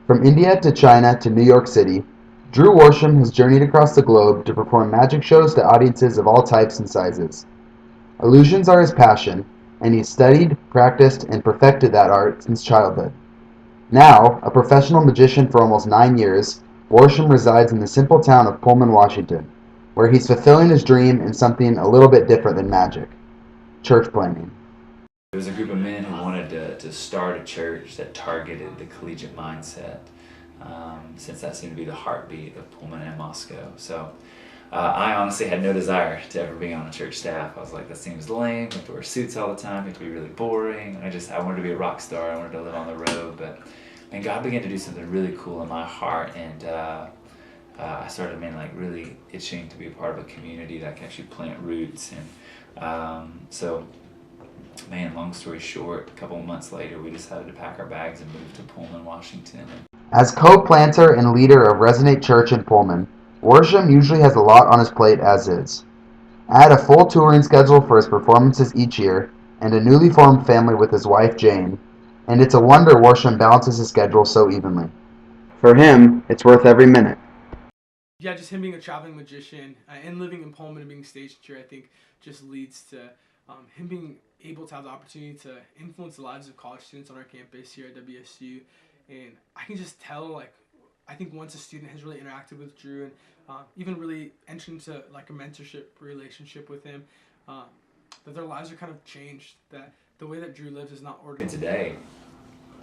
From India to China to New York City, Drew Worsham has journeyed across the globe to perform magic shows to audiences of all types and sizes. Illusions are his passion, and he's studied, practiced, and perfected that art since childhood. Now, a professional magician for almost 9 years, Worsham resides in the simple town of Pullman, Washington, where he's fulfilling his dream in something a little bit different than magic: church planting. There was a group of men who wanted to start a church that targeted the collegiate mindset, since that seemed to be the heartbeat of Pullman and Moscow. So I honestly had no desire to ever be on a church staff. I was like, that seems lame. We have to wear suits all the time. It have to be really boring. I wanted to be a rock star. I wanted to live on the road. But God began to do something really cool in my heart, and I started really itching to be a part of a community that can actually plant roots. And long story short, a couple of months later, we decided to pack our bags and move to Pullman, Washington. As co-planter and leader of Resonate Church in Pullman, Worsham usually has a lot on his plate as is. Add a full touring schedule for his performances each year, and a newly formed family with his wife Jane, and it's a wonder Worsham balances his schedule so evenly. For him, it's worth every minute. Yeah, just him being a traveling magician and living in Pullman and being stationed here, I think just leads to him being able to have the opportunity to influence the lives of college students on our campus here at WSU. And I can just tell, I think once a student has really interacted with Drew and even really entered into a mentorship relationship with him, that their lives are kind of changed, that the way that Drew lives is not ordinary. Today,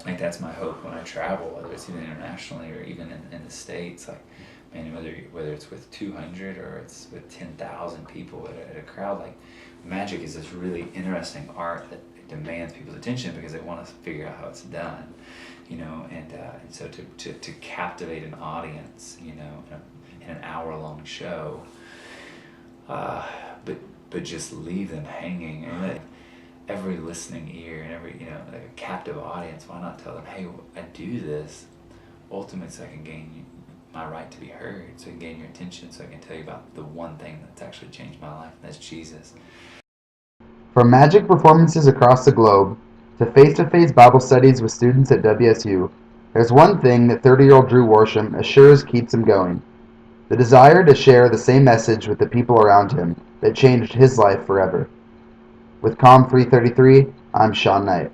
that's my hope when I travel, whether it's even internationally or even in the States. Whether it's with 200 or it's with 10,000 people at a crowd, magic is this really interesting art that demands people's attention because they want to figure out how it's done, and so to captivate an audience, in an hour-long show, but just leave them hanging, and let every listening ear and every a captive audience. Why not tell them, hey, I do this ultimately so I can gain my right to be heard, so I can gain your attention, so I can tell you about the one thing that's actually changed my life, and that's Jesus. From magic performances across the globe to face-to-face Bible studies with students at WSU, there's one thing that 30-year-old Drew Worsham assures keeps him going: the desire to share the same message with the people around him that changed his life forever. With Com 333, I'm Sean Knight.